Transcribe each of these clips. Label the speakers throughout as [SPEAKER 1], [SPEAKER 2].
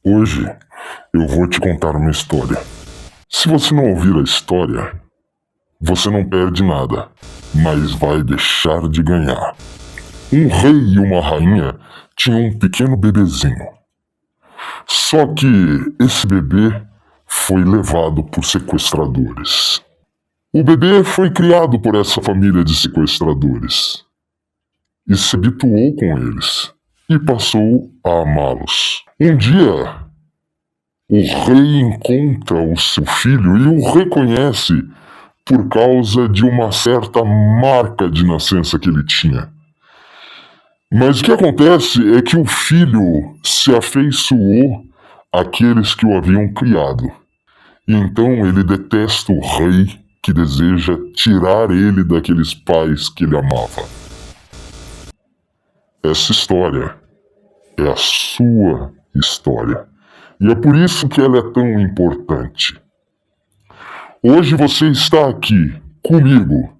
[SPEAKER 1] Hoje eu vou te contar uma história. Se você não ouvir a história, você não perde nada, mas vai deixar de ganhar. Um rei e uma rainha tinham um pequeno bebezinho. Só que esse bebê foi levado por sequestradores. O bebê foi criado por essa família de sequestradores e se habituou com eles e passou a amá-los. Um dia, o rei encontra o seu filho e o reconhece por causa de uma certa marca de nascença que ele tinha. Mas o que acontece é que o filho se afeiçoou àqueles que o haviam criado. E então ele detesta o rei que deseja tirar ele daqueles pais que ele amava. Essa história é a sua história. E é por isso que ela é tão importante. Hoje você está aqui comigo.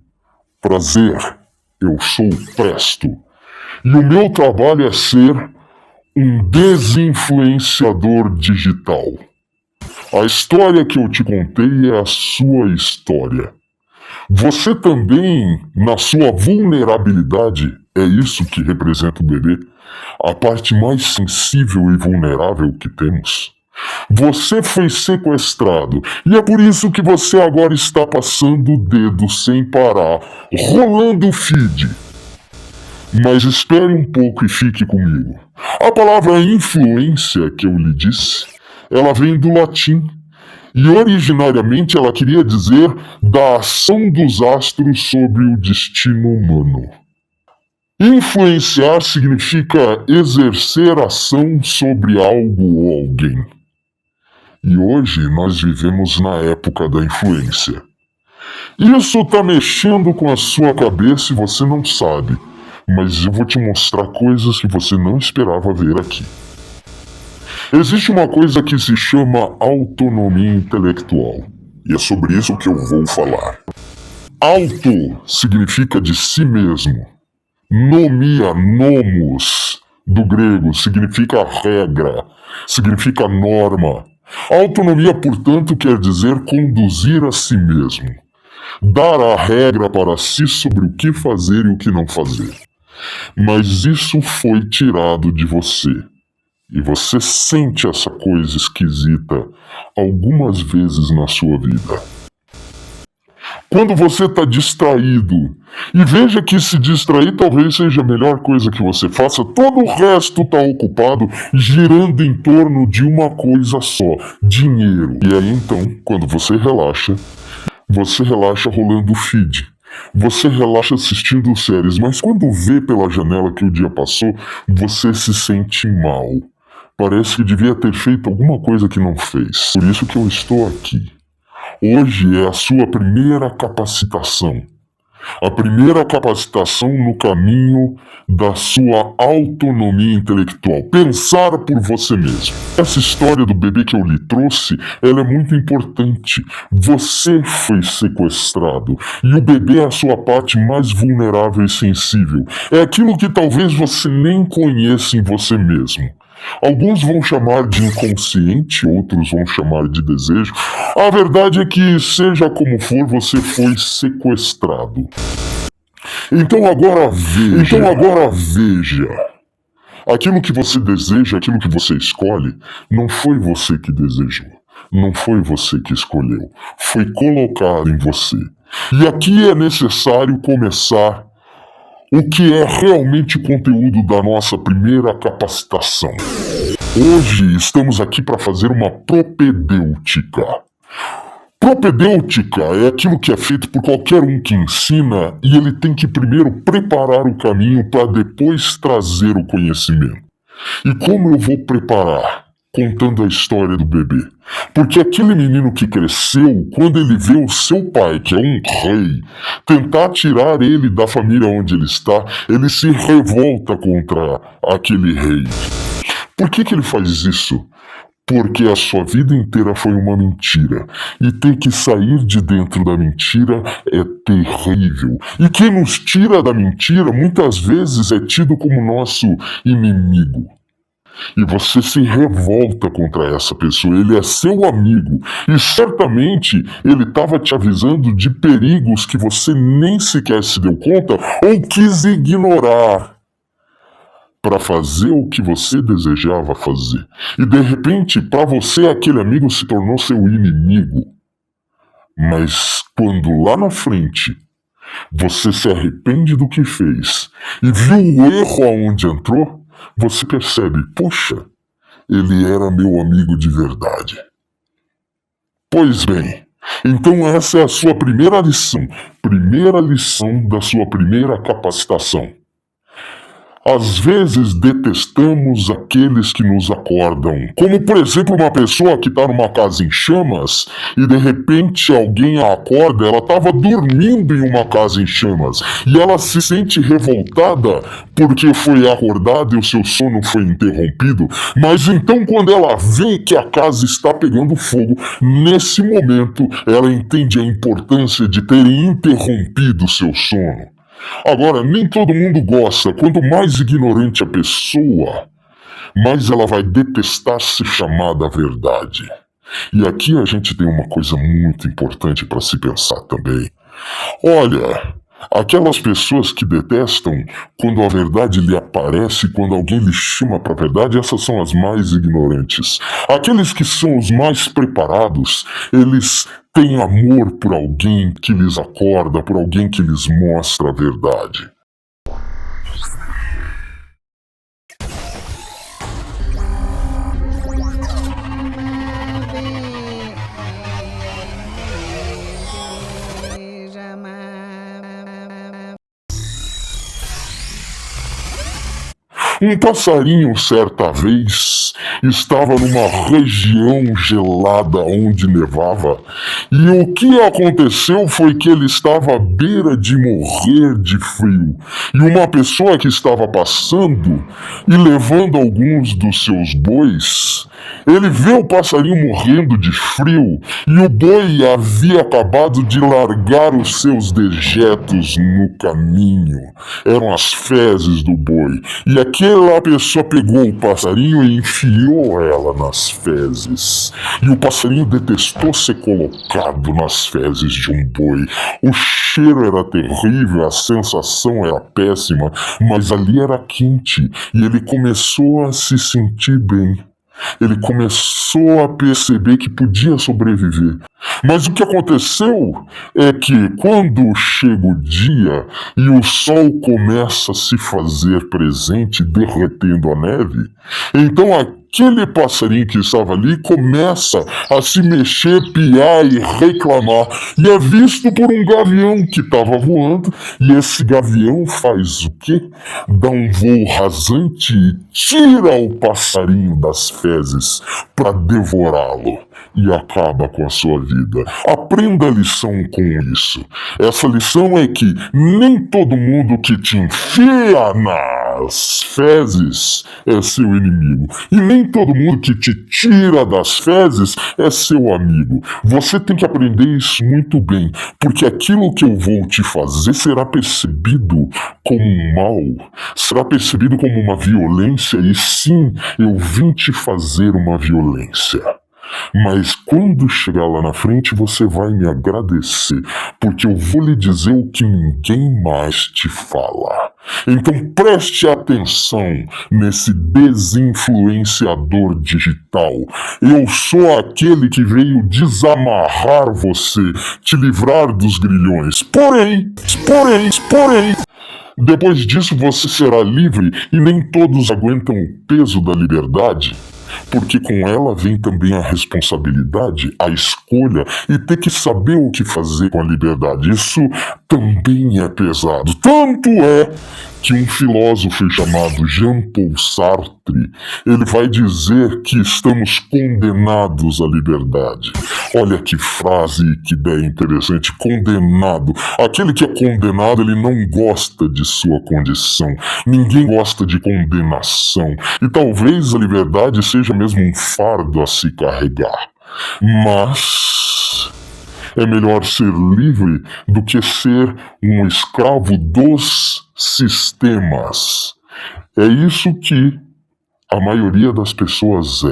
[SPEAKER 1] Prazer, eu sou o Presto. E o meu trabalho é ser um desinfluenciador digital. A história que eu te contei é a sua história. Você também, na sua vulnerabilidade, é isso que representa o bebê, a parte mais sensível e vulnerável que temos. Você foi sequestrado e é por isso que você agora está passando o dedo sem parar, rolando o feed. Mas espere um pouco e fique comigo. A palavra influência que eu lhe disse, ela vem do latim. E originariamente ela queria dizer da ação dos astros sobre o destino humano. Influenciar significa exercer ação sobre algo ou alguém. E hoje nós vivemos na época da influência. Isso está mexendo com a sua cabeça e você não sabe. Mas eu vou te mostrar coisas que você não esperava ver aqui. Existe uma coisa que se chama autonomia intelectual. E é sobre isso que eu vou falar. Auto significa de si mesmo. Nomia, nomos, do grego, significa regra, significa norma. Autonomia, portanto, quer dizer conduzir a si mesmo. Dar a regra para si sobre o que fazer e o que não fazer. Mas isso foi tirado de você. E você sente essa coisa esquisita algumas vezes na sua vida. Quando você está distraído, e veja que se distrair talvez seja a melhor coisa que você faça, todo o resto está ocupado girando em torno de uma coisa só, dinheiro. E aí então, quando você relaxa rolando o feed. Você relaxa assistindo séries, mas quando vê pela janela que o dia passou, você se sente mal. Parece que devia ter feito alguma coisa que não fez. Por isso que eu estou aqui. Hoje é a sua primeira capacitação. A primeira capacitação no caminho da sua autonomia intelectual. Pensar por você mesmo. Essa história do bebê que eu lhe trouxe, ela é muito importante. Você foi sequestrado. E o bebê é a sua parte mais vulnerável e sensível. É aquilo que talvez você nem conheça em você mesmo. Alguns vão chamar de inconsciente, outros vão chamar de desejo. A verdade é que, seja como for, você foi sequestrado. Então agora veja. Aquilo que você deseja, aquilo que você escolhe, não foi você que desejou. Não foi você que escolheu. Foi colocado em você. E aqui é necessário começar o que é realmente o conteúdo da nossa primeira capacitação. Hoje estamos aqui para fazer uma propedêutica. Propedêutica é aquilo que é feito por qualquer um que ensina e ele tem que primeiro preparar o caminho para depois trazer o conhecimento. E como eu vou preparar? Contando a história do bebê. Porque aquele menino que cresceu, quando ele vê o seu pai, que é um rei, tentar tirar ele da família onde ele está, ele se revolta contra aquele rei. Por que ele faz isso? Porque a sua vida inteira foi uma mentira. E ter que sair de dentro da mentira é terrível. E quem nos tira da mentira, muitas vezes é tido como nosso inimigo. E você se revolta contra essa pessoa. Ele é seu amigo. E certamente ele estava te avisando de perigos que você nem sequer se deu conta ou quis ignorar para fazer o que você desejava fazer. E de repente, para você, aquele amigo se tornou seu inimigo. Mas quando lá na frente você se arrepende do que fez e viu o erro aonde entrou, você percebe, poxa, ele era meu amigo de verdade. Pois bem, então essa é a sua primeira lição da sua primeira capacitação. Às vezes detestamos aqueles que nos acordam, como por exemplo uma pessoa que está numa casa em chamas e de repente alguém a acorda, ela estava dormindo em uma casa em chamas e ela se sente revoltada porque foi acordada e o seu sono foi interrompido, mas então quando ela vê que a casa está pegando fogo, nesse momento ela entende a importância de ter interrompido o seu sono. Agora, nem todo mundo gosta. Quanto mais ignorante a pessoa, mais ela vai detestar ser chamada verdade. E aqui a gente tem uma coisa muito importante para se pensar também. Olha, aquelas pessoas que detestam quando a verdade lhe aparece, quando alguém lhe chama para a verdade, essas são as mais ignorantes. Aqueles que são os mais preparados, eles têm amor por alguém que lhes acorda, por alguém que lhes mostra a verdade. Um passarinho, certa vez, estava numa região gelada onde nevava, e o que aconteceu foi que ele estava à beira de morrer de frio, e uma pessoa que estava passando e levando alguns dos seus bois, ele vê o passarinho morrendo de frio, e o boi havia acabado de largar os seus dejetos no caminho. Eram as fezes do boi, e aquela pessoa pegou o passarinho e enfiou ela nas fezes. E o passarinho detestou ser colocado nas fezes de um boi. O cheiro era terrível, a sensação era péssima, mas ali era quente e ele começou a se sentir bem. Ele começou a perceber que podia sobreviver. Mas o que aconteceu é que quando chega o dia e o sol começa a se fazer presente, derretendo a neve, então aquele passarinho que estava ali começa a se mexer, piar e reclamar, e é visto por um gavião que estava voando, e esse gavião faz o quê? Dá um voo rasante e tira o passarinho das fezes para devorá-lo e acaba com a sua vida. Aprenda a lição com isso. Essa lição é que nem todo mundo que te enfia nas fezes é seu inimigo. E nem todo mundo que te tira das fezes é seu amigo. Você tem que aprender isso muito bem, porque aquilo que eu vou te fazer será percebido como um mal, será percebido como uma violência, e sim, eu vim te fazer uma violência. Mas quando chegar lá na frente você vai me agradecer, porque eu vou lhe dizer o que ninguém mais te fala. Então preste atenção nesse desinfluenciador digital. Eu sou aquele que veio desamarrar você, te livrar dos grilhões. Porém, depois disso você será livre e nem todos aguentam o peso da liberdade. Porque com ela vem também a responsabilidade, a escolha e ter que saber o que fazer com a liberdade. Isso também é pesado. Tanto é que um filósofo chamado Jean-Paul Sartre, ele vai dizer que estamos condenados à liberdade. Olha que frase, que ideia interessante, condenado. Aquele que é condenado, ele não gosta de sua condição. Ninguém gosta de condenação. E talvez a liberdade seja mesmo um fardo a se carregar. Mas é melhor ser livre do que ser um escravo dos sistemas. É isso que A maioria das pessoas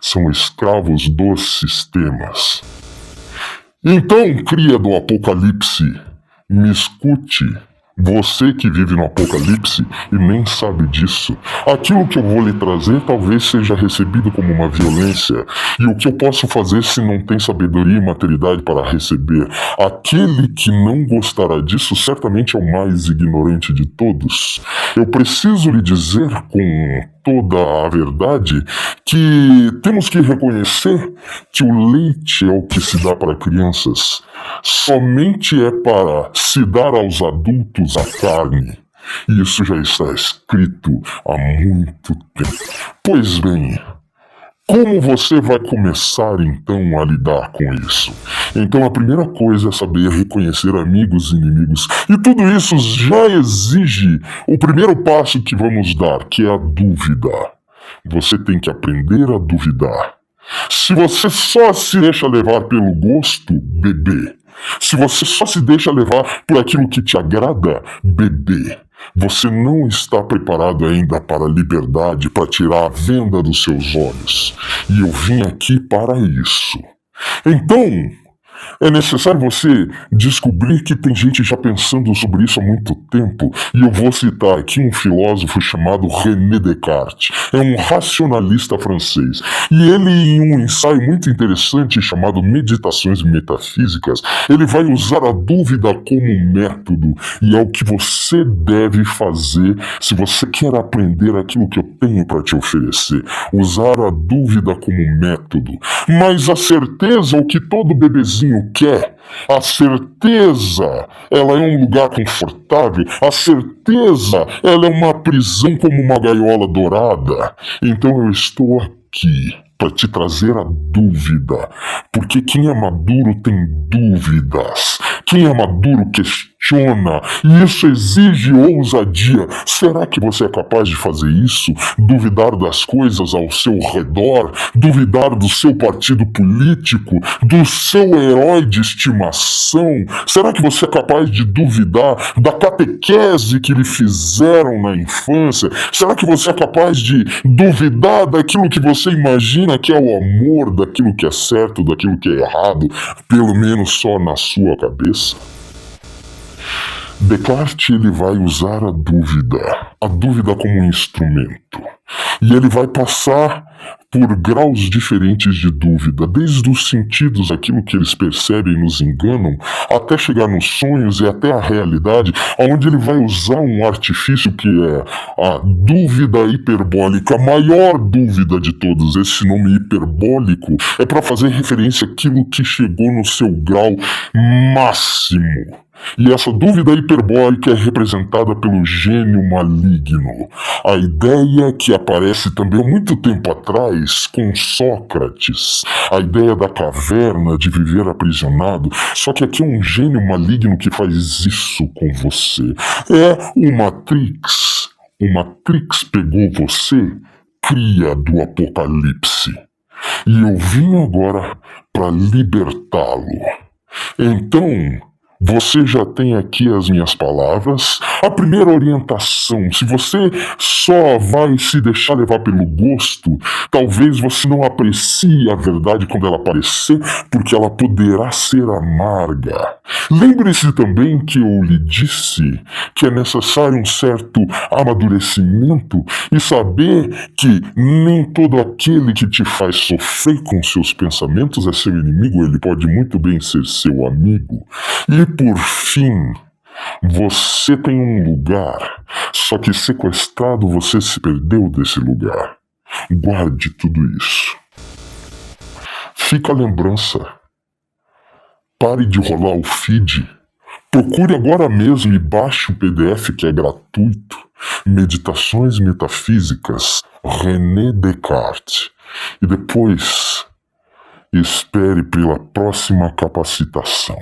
[SPEAKER 1] são escravos dos sistemas. Então, cria do Apocalipse, me escute. Você que vive no Apocalipse e nem sabe disso. Aquilo que eu vou lhe trazer talvez seja recebido como uma violência. E o que eu posso fazer se não tem sabedoria e maturidade para receber? Aquele que não gostará disso certamente é o mais ignorante de todos. Eu preciso lhe dizer com toda a verdade que temos que reconhecer que o leite é o que se dá para crianças. Somente é para se dar aos adultos a carne. E isso já está escrito há muito tempo. Pois bem, como você vai começar então a lidar com isso? Então a primeira coisa é saber reconhecer amigos e inimigos. E tudo isso já exige o primeiro passo que vamos dar, que é a dúvida. Você tem que aprender a duvidar. Se você só se deixa levar pelo gosto, bebê. Se você só se deixa levar por aquilo que te agrada, bebê. Você não está preparado ainda para a liberdade, para tirar a venda dos seus olhos. E eu vim aqui para isso. Então, é necessário você descobrir que tem gente já pensando sobre isso há muito tempo. E eu vou citar aqui um filósofo chamado René Descartes. É um racionalista francês. E ele, em um ensaio muito interessante chamado Meditações Metafísicas, ele vai usar a dúvida como método. E é o que você deve fazer se você quer aprender aquilo que eu tenho para te oferecer. Usar a dúvida como método. Mas a certeza, o que todo bebezinho quer, a certeza, ela é um lugar confortável, a certeza, ela é uma prisão como uma gaiola dourada. Então eu estou aqui para te trazer a dúvida, porque quem é maduro tem dúvidas, quem é maduro questiona, e isso exige ousadia. Será que você é capaz de fazer isso? Duvidar das coisas ao seu redor, duvidar do seu partido político, do seu herói de estimação? Será que você é capaz de duvidar da catequese que lhe fizeram na infância? Será que você é capaz de duvidar daquilo que você imagina que é o amor, daquilo que é certo, daquilo que é errado, pelo menos só na sua cabeça? Descartes ele vai usar a dúvida como um instrumento. E ele vai passar por graus diferentes de dúvida, desde os sentidos, aquilo que eles percebem e nos enganam, até chegar nos sonhos e até a realidade, onde ele vai usar um artifício que é a dúvida hiperbólica, a maior dúvida de todos. Esse nome hiperbólico é para fazer referência àquilo que chegou no seu grau máximo. E essa dúvida hiperbólica é representada pelo gênio maligno. A ideia que aparece também há muito tempo atrás com Sócrates. A ideia da caverna, de viver aprisionado. Só que aqui é um gênio maligno que faz isso com você. É o Matrix. O Matrix pegou você, cria do Apocalipse. E eu vim agora para libertá-lo. Então, você já tem aqui as minhas palavras. A primeira orientação: se você só vai se deixar levar pelo gosto, talvez você não aprecie a verdade quando ela aparecer, porque ela poderá ser amarga. Lembre-se também que eu lhe disse que é necessário um certo amadurecimento e saber que nem todo aquele que te faz sofrer com seus pensamentos é seu inimigo, ele pode muito bem ser seu amigo. E por fim, você tem um lugar, só que sequestrado você se perdeu desse lugar. Guarde tudo isso. Fica a lembrança. Pare de rolar o feed. Procure agora mesmo e baixe o PDF que é gratuito. Meditações Metafísicas, René Descartes. E depois, espere pela próxima capacitação.